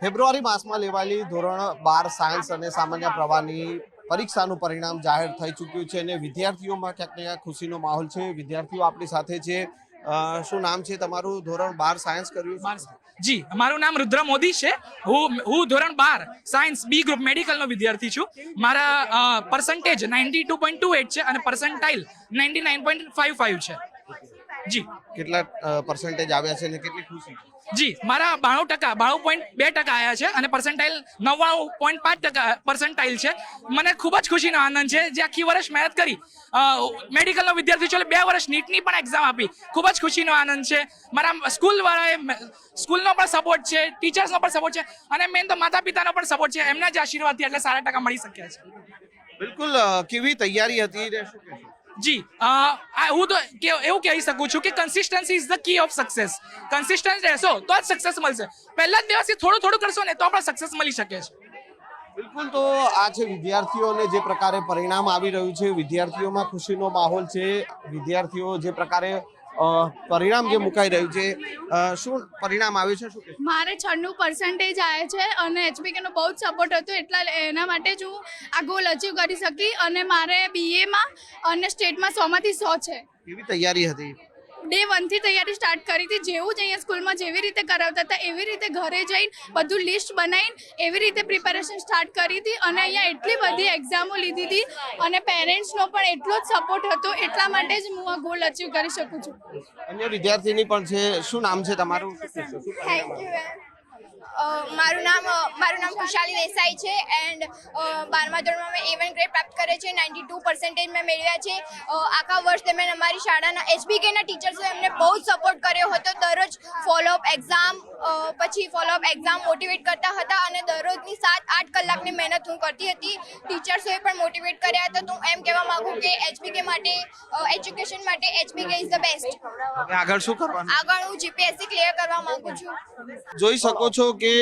ફેબ્રુઆરી માસમાં લેવાયેલી ધોરણ 12 સાયન્સ અને સામાન્ય પ્રવાહની પરીક્ષાનું પરિણામ જાહેર થઈ ચૂક્યું છે અને વિદ્યાર્થીઓમાં ક્યાંક ને ક્યાંક ખુશીનો માહોલ છે। વિદ્યાર્થીઓ આપણી સાથે છે। શું નામ છે તમારું? ધોરણ 12 સાયન્સ કર્યું છે? જી, મારું નામ રુદ્ર મોદી છે। હું ધોરણ 12 સાયન્સ બી ગ્રુપ મેડિકલનો વિદ્યાર્થી છું। મારા પર્સન્ટેજ 92.28 છે અને પર્સન્ટાઇલ 99.55 છે। જી, કેટલા પર્સન્ટેજ આવ્યા છે અને કેટલી ખુશી? જી, મારા 92.2% આવ્યા છે અને પર્સન્ટાઇલ 99.5% પર્સન્ટાઇલ છે। મને ખૂબ જ ખુશીનો આનંદ છે જે આખી વર્ષ મહેનત કરી મેડિકલનો વિદ્યાર્થી છું, 2 વર્ષ નીટની પણ એક્ઝામ આપી। ખૂબ જ ખુશીનો આનંદ છે। મારા સ્કૂલનો પણ સપોર્ટ છે, ટીચર્સનો પણ સપોર્ટ છે અને મેન તો માતા પિતાનો પણ સપોર્ટ છે। એમના જ આશીર્વાદથી એટલે સારા ટકા મળી શક્યા છે। બિલકુલ, કેવી તૈયારી હતી? શું કહેશો? જી, હું તો એવું કહી શકું છું કે consistency is the key of success. Consistent રહેશો તો જ સક્સેસ મળશે। પહેલા જ દિવસથી થોડું કરશો ને તો પણ સક્સેસ મળી શકે છે। બિલકુલ, તો આ છે વિદ્યાર્થીઓને જે પ્રકારે પરિણામ આવી રહ્યું છે, વિદ્યાર્થીઓમાં ખુશીનો માહોલ છે। વિદ્યાર્થીઓ જે પ્રકારે પરિણામ જે મુકાઈ રહ્યું છે, શું પરિણામ આવ્યું છે? શું મારે 96% આવ્યા છે અને એચબીકેનો બહુ જ સપોર્ટ હતો, એટલે એના માટે જ હું આ ગોલ અચીવ કરી શકી અને મારે બીએમાં અને સ્ટેટમાં 100માંથી 100 છે। કેવી તૈયારી હતી? ડે 1 થી તૈયારી સ્ટાર્ટ કરી હતી। જેવું જ અહીંયા સ્કૂલમાં જેવી રીતે કરાવતા હતા એવી રીતે ઘરે જઈને બધું લિસ્ટ બનાવીને એવી રીતે પ્રિપેરેશન સ્ટાર્ટ કરી હતી અને અહીંયા એટલી બધી એક્ઝામો લીધી હતી અને પેરેન્ટ્સનો પણ એટલો જ સપોર્ટ હતો, એટલા માટે જ હું આ ગોલ અચીવ કરી શકું છું। અન્ય વિદ્યાર્થીની પણ છે। શું નામ છે તમારું? Thank you. મારું નામ ખુશાલી દેસાઈ છે એન્ડ 12મા ધોરણમાં મેં A1 ગ્રેડ પ્રાપ્ત કરે છે। 92% મેં મેળવ્યા છે। આખા વર્ષ દરમિયાન અમારી શાળાના એચબીકેના ટીચર્સે એમને બહુ જ સપોર્ટ કર્યો હતો। દરરોજ ફોલોઅપ એક્ઝામ મોટિવેટ કરતા હતા અને દરરોજની 7-8 કલાકની મહેનત હું કરતી હતી। ટીચર્સોએ પણ મોટિવેટ કર્યા હતા। તો હું એમ કહેવા માંગુ કે એચબીકે માટે એજ્યુકેશન માટે એચબીકે ઇઝ ધ બેસ્ટ। આગળ શું કરવાનું? આગળ હું જીપીએસસી ક્લિયર કરવા માંગુ છું। જોઈ શકો છો કે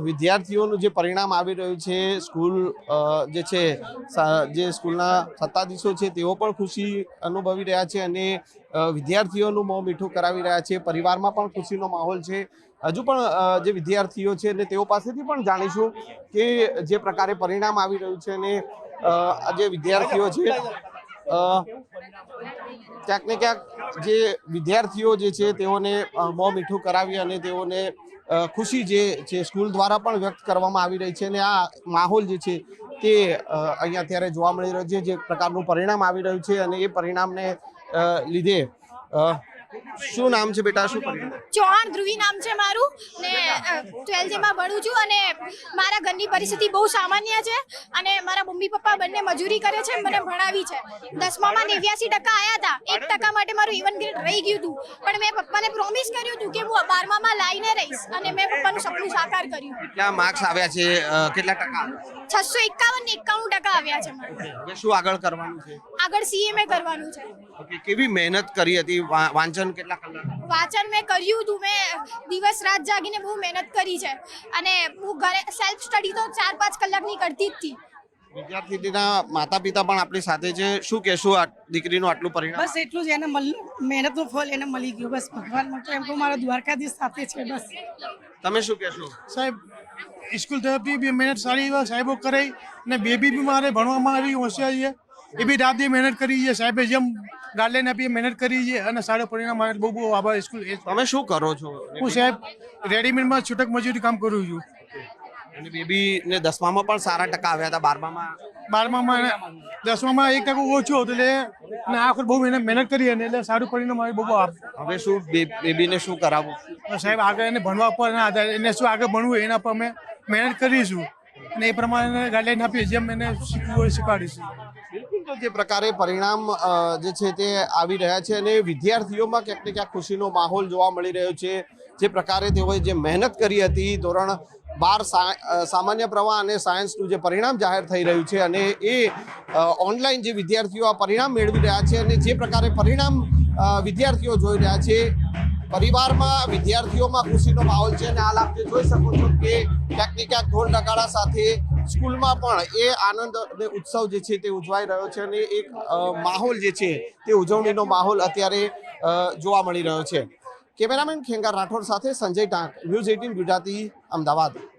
વિદ્યાર્થીઓનું જે પરિણામ આવી રહ્યું છે, સ્કૂલ જે છે, જે સ્કૂલના સત્તાધીશો છે તેઓ પણ ખુશી અનુભવી રહ્યા છે અને વિદ્યાર્થીઓનું મોં મીઠું કરાવી રહ્યા છે। પરિવારમાં પણ ખુશીનો માહોલ છે। હજુ પણ જે વિદ્યાર્થીઓ છે અને તેઓ પાસેથી પણ જાણીશું કે જે પ્રકારે પરિણામ આવી રહ્યું છે અને જે વિદ્યાર્થીઓ છે ક્યાંક ને ક્યાંક જે વિદ્યાર્થીઓ જે છે તેઓને મોં મીઠું કરાવી અને તેઓને ખુશી જે છે સ્કૂલ દ્વારા પણ વ્યક્ત કરવામાં આવી રહી છે અને આ માહોલ જે છે તે અહીંયા અત્યારે જોવા મળી રહ્યો છે। જે પ્રકારનું પરિણામ આવી રહ્યું છે અને એ પરિણામને લીધે શું નામ છે બેટા? શું પરિણામ? ચૌહાણ ધ્રુવી નામ છે મારું ને 12થમાં ભણું છું અને મારા ઘરની પરિસ્થિતિ બહુ સામાન્ય છે અને મારા મમ્મી પપ્પા બંને મજૂરી કરે છે, મને ભણાવી છે। 10મામાં 89% આવ્યા હતા। 1% માટે મારું A1 ગ્રેડ રહી ગયું હતું, પણ મેં પપ્પાને પ્રોમિસ કર્યું હતું કે હું 12મામાં લાવીને રહીશ અને મેં પપ્પાનું સપનું સાકાર કર્યું। કેટલા માર્ક્સ આવ્યા છે? કેટલા ટકા? 651 ને 91% આવ્યા છે મારે। હવે શું આગળ કરવાનું છે? આગળ CMA કરવાનું છે। કેવી મહેનત કરી હતી? વાંચન કેટલા કલાક? વાંચન મેં કર્યું હતું। મેં દિવસ રાત જાગીને બહુ મહેનત કરી છે અને હું ઘરે સેલ્ફ સ્ટડી તો 4-5 કલાકની કરતી જ હતી। વિદ્યાર્થીના માતા પિતા પણ આપણી સાથે છે। શું કહેશું આ દીકરીનું આટલું પરિણામ? બસ એટલું જ, એને મહેનતનું ફળ એને મળી ગયું। બસ ભગવાન માટે એમ કહું, મારા દ્વારકાધીશ સાથે છે। બસ તમે શું કહેશો? સાહેબ, સ્કૂલ તરફથી બી મહેનત સારી એવા સાહેબો કરાઈ અને બેબી બી મારે ભણવામાં આવી હોશિયાર છે। એ બી રાત દી મહેનત કરી છે। સાહેબે જેમ ગાઈડલાઈન આપી મહેનત કરી છે અને સારું પરિણામ આવે। બહુ બહુ આભાર સ્કૂલ। તમે શું કરો છો? હું સાહેબ રેડીમેડમાં છૂટક મજૂરી કામ કરું છું અને બેબીને 10મામાં પણ સારા ટકા આવ્યા હતા। 12મામાં 10મામાં 1% ઓછો હતો એટલે આખર બહુ મહેનત કરી અને એટલે સારું પરિણામ આવે। બહુ બહુ આભાર। હવે શું બેબીને શું કરાવવું? સાહેબ આગળ એને ભણવા પર ના આધારે એને શું આગળ ભણવું એના પર અમે મહેનત કરીશું અને એ પ્રમાણે ગાઈડલાઈન આપીએ, જેમ એને શીખવું હોય શીખવાડીશું। તો જે પ્રકારે પરિણામ જે છે તે આવી રહ્યા છે અને વિદ્યાર્થીઓમાં ક્યાંક ને ક્યાંક ખુશીનો માહોલ જોવા મળી રહ્યો છે। જે પ્રકારે તેઓએ જે મહેનત કરી હતી, ધોરણ 12 સામાન્ય પ્રવાહ અને સાયન્સનું જે પરિણામ જાહેર થઈ રહ્યું છે અને એ ઓનલાઈન જે વિદ્યાર્થીઓ આ પરિણામ મેળવી રહ્યા છે અને જે પ્રકારે પરિણામ વિદ્યાર્થીઓ જોઈ રહ્યા છે, પરિવારમાં વિદ્યાર્થીઓમાં ખુશીનો માહોલ છે અને હાલ આપ જે જોઈ શકો છો કે ક્યાંક ને ક્યાંક ઢોલ નગાડા સાથે સ્કૂલમાં પણ એ આનંદ અને ઉત્સવ જે છે તે ઉજવાઈ રહ્યો છે અને એક માહોલ જે છે તે ઉજવણીનો માહોલ અત્યારે જોવા મળી રહ્યો છે। કેમેરામેન ખેંગાર રાઠોડ સાથે સંજય ટાંક, ન્યૂઝ 18 ગુજરાતી, અમદાવાદ।